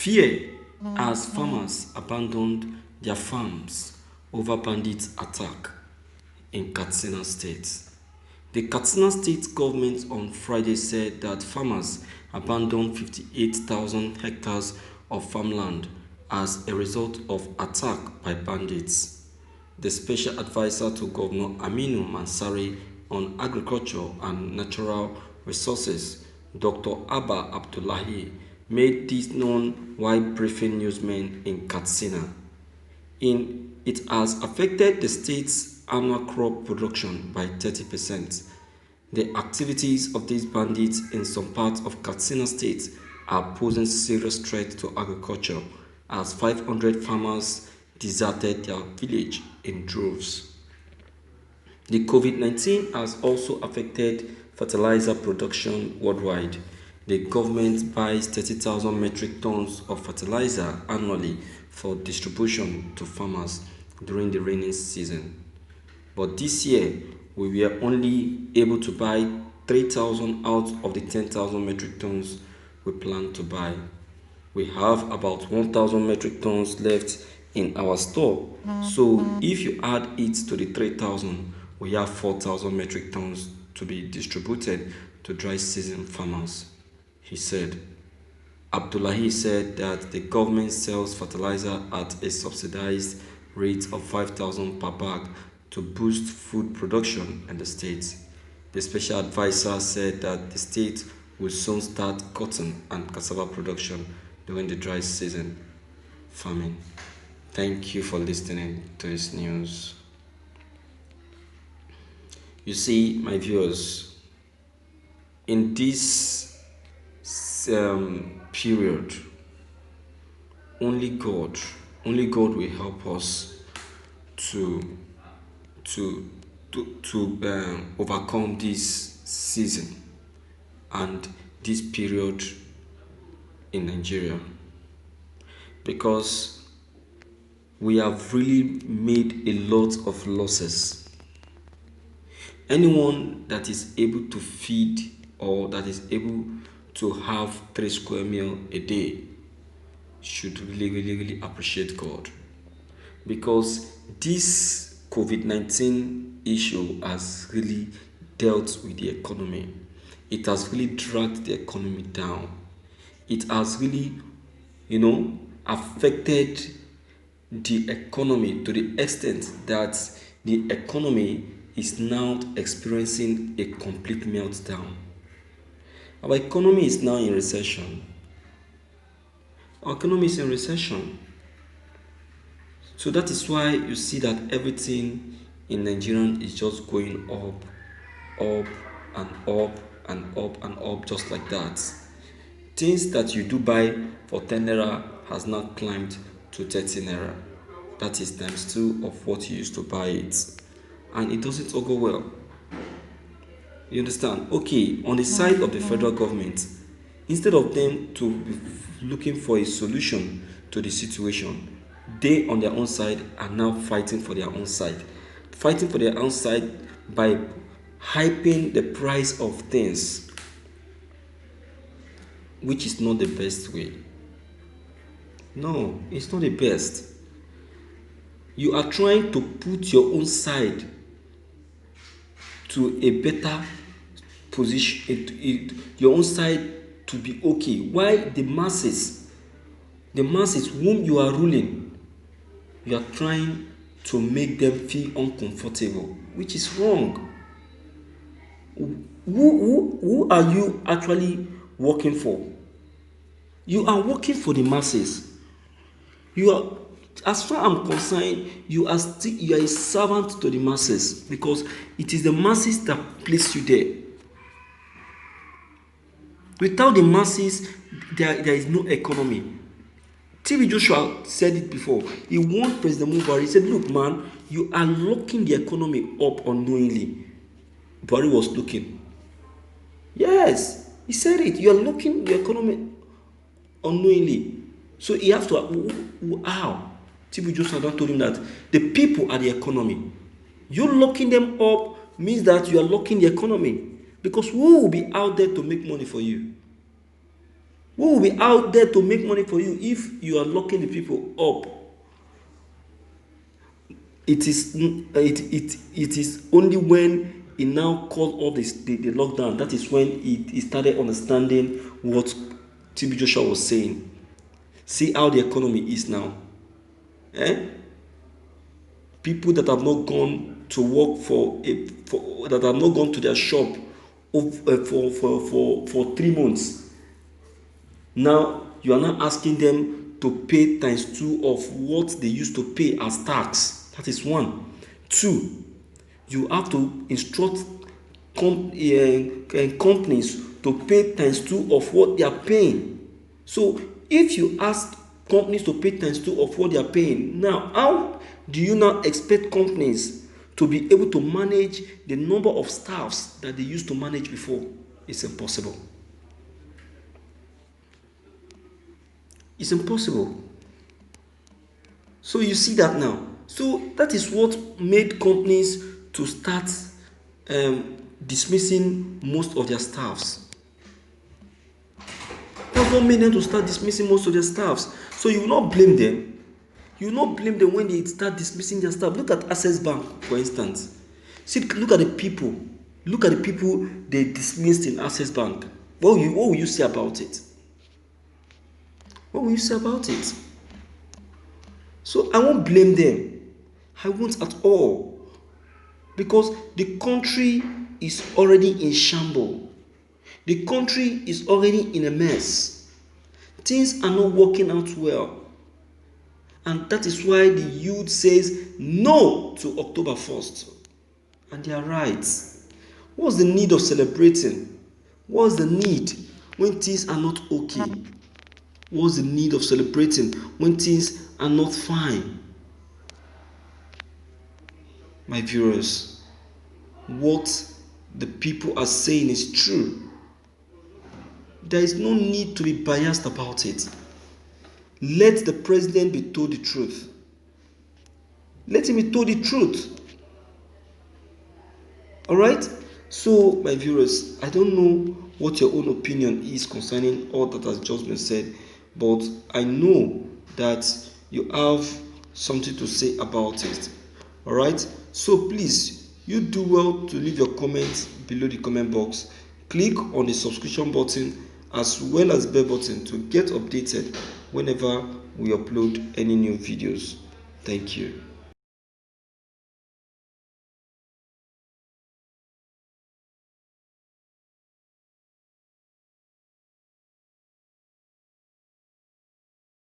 Fear as farmers abandoned their farms over bandits' attack in Katsina State. The Katsina State government on Friday said that farmers abandoned 58,000 hectares of farmland as a result of attack by bandits. The special advisor to Governor Aminu Mansari on agriculture and natural resources, Dr. Abba Abdullahi, made this known while briefing newsmen in Katsina. It has affected the state's annual crop production by 30%. The activities of these bandits in some parts of Katsina State are posing serious threat to agriculture as 500 farmers deserted their village in droves. The COVID-19 has also affected fertilizer production worldwide. The government buys 30,000 metric tons of fertilizer annually for distribution to farmers during the rainy season. But this year, we were only able to buy 3,000 out of the 10,000 metric tons we plan to buy. We have about 1,000 metric tons left in our store. So if you add it to the 3,000, we have 4,000 metric tons to be distributed to dry season farmers, he said. Abdullahi said that the government sells fertilizer at a subsidized rate of 5,000 per bag to boost food production in the state. The special advisor said that the state will soon start cotton and cassava production during the dry season farming. Thank you for listening to this news. You see, my viewers, in this period, only God will help us to overcome this season and this period in Nigeria, because we have really made a lot of losses. Anyone that is able to feed or that is able to have 3 square meals a day should really appreciate God, because this COVID-19 issue has really dealt with the economy. It has really dragged the economy down. It has really, affected the economy to the extent that the economy is now experiencing a complete meltdown. Our economy is now in recession. Our economy is in recession. So that is why you see that everything in Nigeria is just going up and up and up and up, just like that. Things that you do buy for 10 naira has now climbed to 30 naira. That is times 2 of what you used to buy it. And it doesn't all go well. You understand? Okay, on the side of the federal government, instead of them to be looking for a solution to the situation, they on their own side are now fighting for their own side. Fighting for their own side by hyping the price of things, which is not the best way. No, it's not the best. You are trying to put your own side to a better position, your own side to be okay. Why the masses whom you are ruling, you are trying to make them feel uncomfortable, which is wrong. Who are you actually working for? You are working for the masses. You are, as far as I'm concerned, you are a servant to the masses, because it is the masses that place you there. Without the masses, there is no economy. TB Joshua said it before. He warned President Buhari. He said, look, man, you are locking the economy up unknowingly. Buhari was looking. Yes, he said it. You are locking the economy unknowingly. So he has to, how? TB Joshua told him that the people are the economy. You locking them up means that you are locking the economy. Because who will be out there to make money for you? Who will be out there to make money for you if you are locking the people up? It is only when he now called all the lockdown, that is when he started understanding what TB Joshua was saying. See how the economy is now. People that have not gone to work that have not gone to their shop for 3 months. Now you are now asking them to pay ×2 of what they used to pay as tax. That is one. Two, you have to instruct companies to pay ×2 of what they are paying. So if you ask companies to pay ×2 of what they are paying, now how do you now expect companies to be able to manage the number of staffs that they used to manage before? It's impossible. It's impossible. So you see that now. So that is what made companies to start dismissing most of their staffs. That's what made them to start dismissing most of their staffs. So you will not blame them. You will not blame them when they start dismissing their staff. Look at Access Bank, for instance. See, look at the people. Look at the people they dismissed in Access Bank. What will you say about it? What will you say about it? So I won't blame them. I won't at all. Because the country is already in shambles. The country is already in a mess. Things are not working out well. And that is why the youth says no to October 1st. And they are right. What's the need of celebrating? What's the need when things are not okay? What's the need of celebrating when things are not fine? My viewers, what the people are saying is true. There is no need to be biased about it. Let the president be told the truth. Let him be told the truth. Alright? So, my viewers, I don't know what your own opinion is concerning all that has just been said, but I know that you have something to say about it. Alright? So please, you do well to leave your comments below the comment box. Click on the subscription button as well as bell button to get updated whenever we upload any new videos. Thank you.